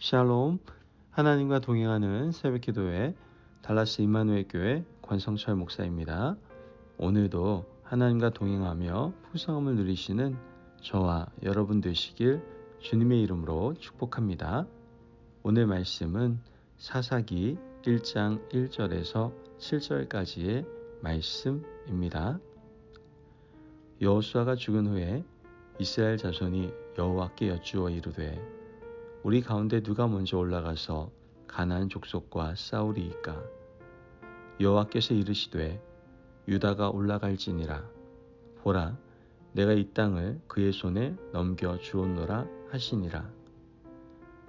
샬롬, 하나님과 동행하는 새벽기도회 달라스 임마누엘 교회 권성철 목사입니다. 오늘도 하나님과 동행하며 풍성함을 누리시는 저와 여러분 되시길 주님의 이름으로 축복합니다. 오늘 말씀은 사사기 1장 1절에서 7절까지의 말씀입니다. 여호수아가 죽은 후에 이스라엘 자손이 여호와께 여쭈어 이르되 우리 가운데 누가 먼저 올라가서 가나안 족속과 싸우리이까? 여호와께서 이르시되 유다가 올라갈지니라. 보라, 내가 이 땅을 그의 손에 넘겨 주었노라 하시니라.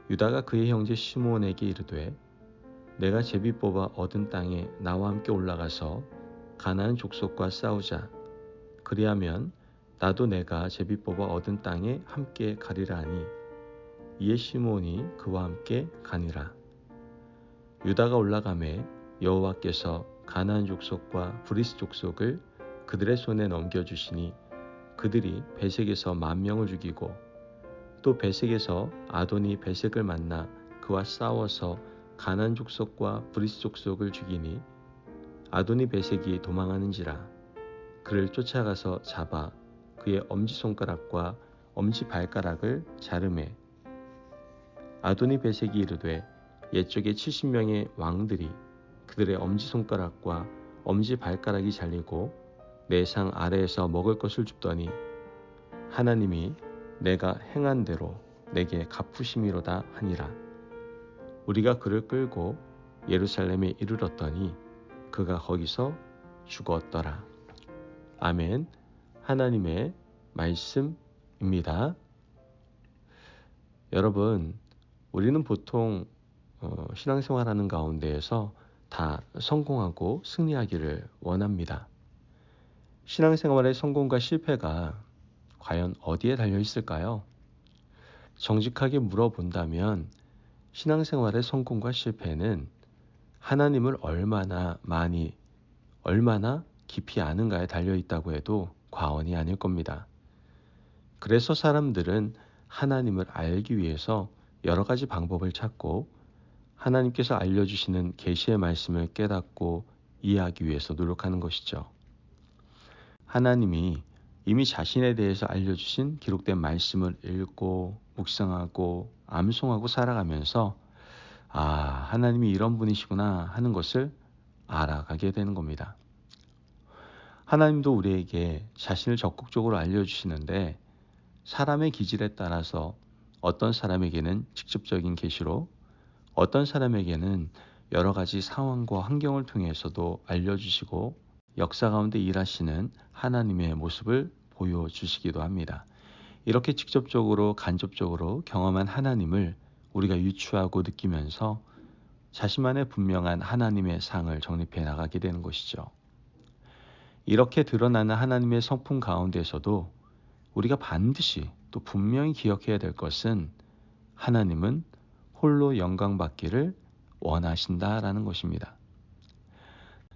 유다가 그의 형제 시므온에게 이르되 내가 제비 뽑아 얻은 땅에 나와 함께 올라가서 가나안 족속과 싸우자. 그리하면 나도 내가 제비 뽑아 얻은 땅에 함께 가리라 하니 이에 시므온이 그와 함께 가니라. 유다가 올라가매 여호와께서 가나안 족속과 브리스 족속을 그들의 손에 넘겨주시니 그들이 베색에서 10,000명을 죽이고 또 베색에서 아도니 베색을 만나 그와 싸워서 가나안 족속과 브리스 족속을 죽이니 아도니 베색이 도망하는지라. 그를 쫓아가서 잡아 그의 엄지손가락과 엄지발가락을 자르매 아도니 베색이 이르되 옛적에 70명의 왕들이 그들의 엄지손가락과 엄지발가락이 잘리고 내 상 아래에서 먹을 것을 줍더니 하나님이 내가 행한 대로 내게 갚으심이로다 하니라. 우리가 그를 끌고 예루살렘에 이르렀더니 그가 거기서 죽었더라. 아멘. 하나님의 말씀입니다. 여러분, 우리는 보통 신앙생활하는 가운데에서 다 성공하고 승리하기를 원합니다. 신앙생활의 성공과 실패가 과연 어디에 달려 있을까요? 정직하게 물어본다면 신앙생활의 성공과 실패는 하나님을 얼마나 깊이 아는가에 달려 있다고 해도 과언이 아닐 겁니다. 그래서 사람들은 하나님을 알기 위해서 여러 가지 방법을 찾고 하나님께서 알려주시는 계시의 말씀을 깨닫고 이해하기 위해서 노력하는 것이죠. 하나님이 이미 자신에 대해서 알려주신 기록된 말씀을 읽고 묵상하고 암송하고 살아가면서 하나님이 이런 분이시구나 하는 것을 알아가게 되는 겁니다. 하나님도 우리에게 자신을 적극적으로 알려주시는데 사람의 기질에 따라서 어떤 사람에게는 직접적인 계시로 어떤 사람에게는 여러 가지 상황과 환경을 통해서도 알려주시고 역사 가운데 일하시는 하나님의 모습을 보여주시기도 합니다. 이렇게 직접적으로 간접적으로 경험한 하나님을 우리가 유추하고 느끼면서 자신만의 분명한 하나님의 상을 정립해 나가게 되는 것이죠. 이렇게 드러나는 하나님의 성품 가운데서도 우리가 반드시 또 분명히 기억해야 될 것은 하나님은 홀로 영광 받기를 원하신다라는 것입니다.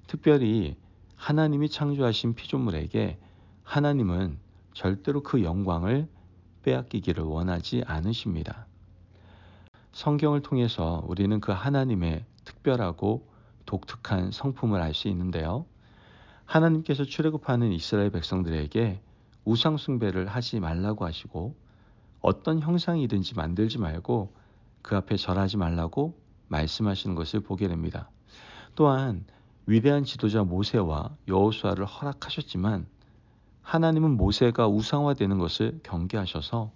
특별히 하나님이 창조하신 피조물에게 하나님은 절대로 그 영광을 빼앗기기를 원하지 않으십니다. 성경을 통해서 우리는 그 하나님의 특별하고 독특한 성품을 알 수 있는데요. 하나님께서 출애굽하는 이스라엘 백성들에게 우상 숭배를 하지 말라고 하시고 어떤 형상이든지 만들지 말고 그 앞에 절하지 말라고 말씀하시는 것을 보게 됩니다. 또한 위대한 지도자 모세와 여호수아를 허락하셨지만 하나님은 모세가 우상화되는 것을 경계하셔서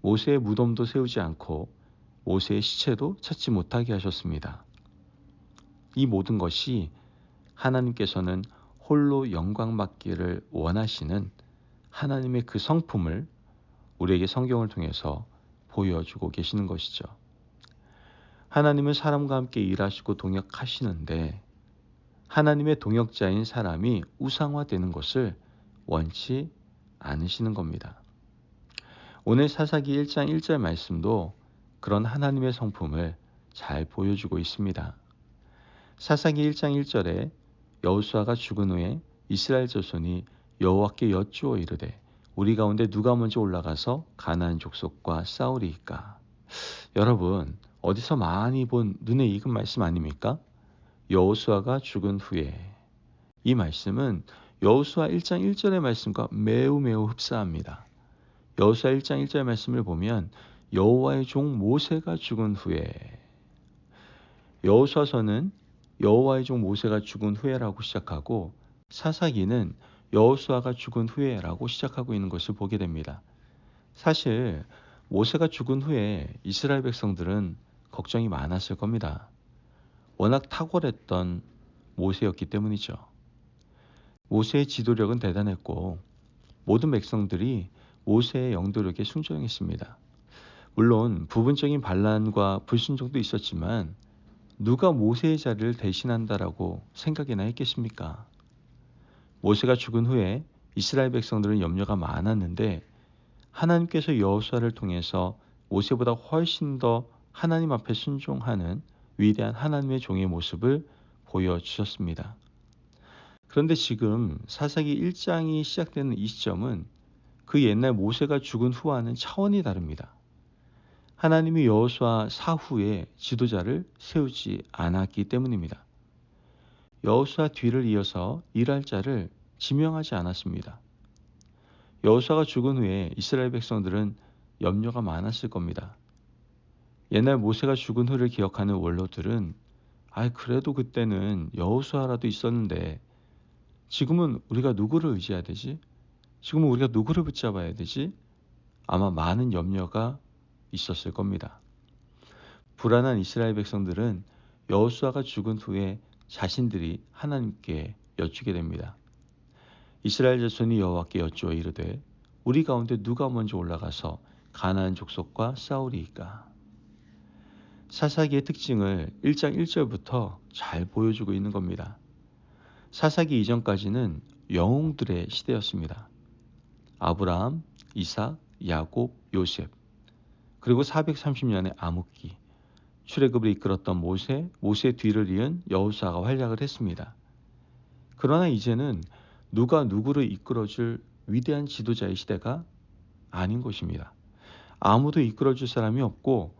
모세의 무덤도 세우지 않고 모세의 시체도 찾지 못하게 하셨습니다. 이 모든 것이 하나님께서는 홀로 영광 받기를 원하시는 하나님의 그 성품을 우리에게 성경을 통해서 보여주고 계시는 것이죠. 하나님은 사람과 함께 일하시고 동역하시는데 하나님의 동역자인 사람이 우상화되는 것을 원치 않으시는 겁니다. 오늘 사사기 1장 1절 말씀도 그런 하나님의 성품을 잘 보여주고 있습니다. 사사기 1장 1절에 여호수아가 죽은 후에 이스라엘 자손이 여호와께 여쭈어 이르되 우리 가운데 누가 먼저 올라가서 가나안 족속과 싸우리이까? 여러분, 어디서 많이 본 눈에 익은 말씀 아닙니까? 여호수아가 죽은 후에. 이 말씀은 여호수아 1장 1절의 말씀과 매우 매우 흡사합니다. 여호수아 1장 1절 말씀을 보면 여호와의 종 모세가 죽은 후에, 여호수아서는 여호와의 종 모세가 죽은 후에라고 시작하고 사사기는 여호수아가 죽은 후에라고 시작하고 있는 것을 보게 됩니다. 사실 모세가 죽은 후에 이스라엘 백성들은 걱정이 많았을 겁니다. 워낙 탁월했던 모세였기 때문이죠. 모세의 지도력은 대단했고 모든 백성들이 모세의 영도력에 순종했습니다. 물론 부분적인 반란과 불순종도 있었지만 누가 모세의 자리를 대신한다라고 생각이나 했겠습니까? 모세가 죽은 후에 이스라엘 백성들은 염려가 많았는데 하나님께서 여호수아를 통해서 모세보다 훨씬 더 하나님 앞에 순종하는 위대한 하나님의 종의 모습을 보여주셨습니다. 그런데 지금 사사기 1장이 시작되는 이 시점은 그 옛날 모세가 죽은 후와는 차원이 다릅니다. 하나님이 여호수아 사후에 지도자를 세우지 않았기 때문입니다. 여호수아 뒤를 이어서 일할 자를 지명하지 않았습니다. 여호수아가 죽은 후에 이스라엘 백성들은 염려가 많았을 겁니다. 옛날 모세가 죽은 후를 기억하는 원로들은 그래도 그때는 여호수아라도 있었는데 지금은 우리가 누구를 의지해야 되지? 지금은 우리가 누구를 붙잡아야 되지? 아마 많은 염려가 있었을 겁니다. 불안한 이스라엘 백성들은 여호수아가 죽은 후에 자신들이 하나님께 여쭈게 됩니다. 이스라엘 자손이 여호와께 여쭈어 이르되 우리 가운데 누가 먼저 올라가서 가나안 족속과 싸우리이까? 사사기의 특징을 1장 1절부터 잘 보여주고 있는 겁니다. 사사기 이전까지는 영웅들의 시대였습니다. 아브라함, 이삭, 야곱, 요셉, 그리고 430년의 암흑기, 출애굽을 이끌었던 모세의 뒤를 이은 여호수아가 활약을 했습니다. 그러나 이제는 누가 누구를 이끌어줄 위대한 지도자의 시대가 아닌 것입니다. 아무도 이끌어줄 사람이 없고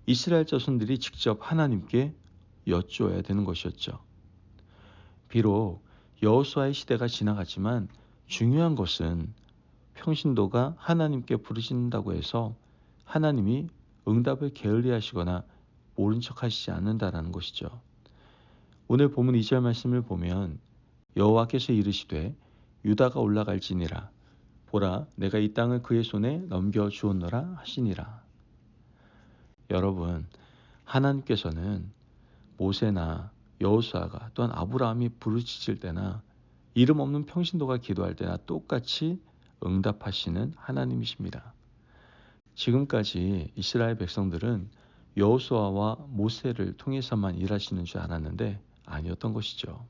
이스라엘 자손들이 직접 하나님께 여쭈어야 되는 것이었죠. 비록 여호수아의 시대가 지나갔지만 중요한 것은 평신도가 하나님께 부르신다고 해서 하나님이 응답을 게을리하시거나 모른 척하시지 않는다라는 것이죠. 오늘 본문 2절 말씀을 보면 여호와께서 이르시되 유다가 올라갈지니라 보라 내가 이 땅을 그의 손에 넘겨주었노라 하시니라. 여러분, 하나님께서는 모세나 여호수아가 또한 아브라함이 부르짖을 때나 이름 없는 평신도가 기도할 때나 똑같이 응답하시는 하나님이십니다. 지금까지 이스라엘 백성들은 여호수아와 모세를 통해서만 일하시는 줄 알았는데 아니었던 것이죠.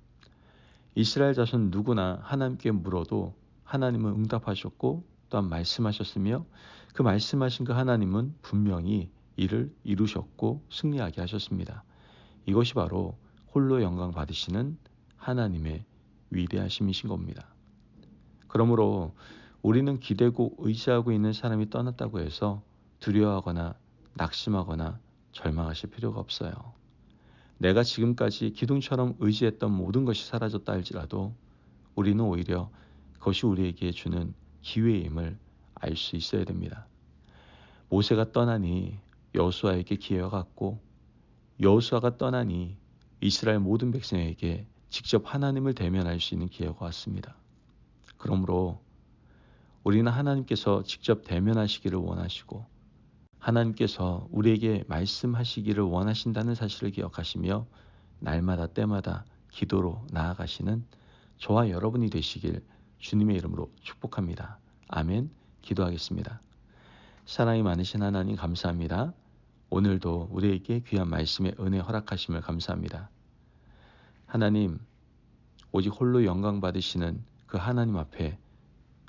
이스라엘 자손 누구나 하나님께 물어도 하나님은 응답하셨고 또한 말씀하셨으며 그 말씀하신 그 하나님은 분명히 이를 이루셨고 승리하게 하셨습니다. 이것이 바로 홀로 영광 받으시는 하나님의 위대하심이신 겁니다. 그러므로 우리는 기대고 의지하고 있는 사람이 떠났다고 해서 두려워하거나 낙심하거나 절망하실 필요가 없어요. 내가 지금까지 기둥처럼 의지했던 모든 것이 사라졌다 할지라도 우리는 오히려 그것이 우리에게 주는 기회임을 알 수 있어야 됩니다. 모세가 떠나니 여호수아에게 기회가 갔고 여호수아가 떠나니 이스라엘 모든 백성에게 직접 하나님을 대면할 수 있는 기회가 왔습니다. 그러므로 우리는 하나님께서 직접 대면하시기를 원하시고 하나님께서 우리에게 말씀하시기를 원하신다는 사실을 기억하시며 날마다 때마다 기도로 나아가시는 저와 여러분이 되시길 주님의 이름으로 축복합니다. 아멘. 기도하겠습니다. 사랑이 많으신 하나님 감사합니다. 오늘도 우리에게 귀한 말씀의 은혜 허락하심을 감사합니다. 하나님, 오직 홀로 영광 받으시는 그 하나님 앞에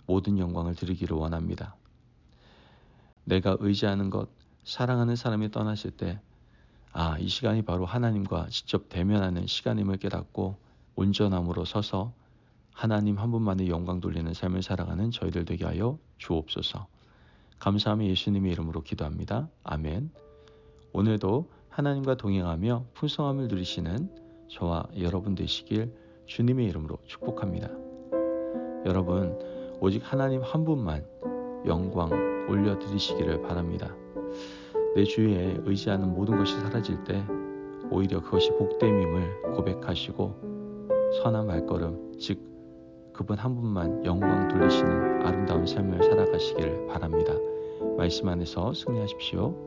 모든 영광을 드리기를 원합니다. 내가 의지하는 것, 사랑하는 사람이 떠났을 때 이 시간이 바로 하나님과 직접 대면하는 시간임을 깨닫고 온전함으로 서서 하나님 한 분만의 영광 돌리는 삶을 살아가는 저희들 되게 하여 주옵소서. 감사하며 예수님의 이름으로 기도합니다. 아멘. 오늘도 하나님과 동행하며 풍성함을 누리시는 저와 여러분 되시길 주님의 이름으로 축복합니다. 여러분, 오직 하나님 한 분만 영광 올려드리시기를 바랍니다. 내 주위에 의지하는 모든 것이 사라질 때 오히려 그것이 복됨임을 고백하시고 선한 발걸음, 즉 그분 한 분만 영광 돌리시는 아름다운 삶을 살아가시길 바랍니다. 말씀 안에서 승리하십시오.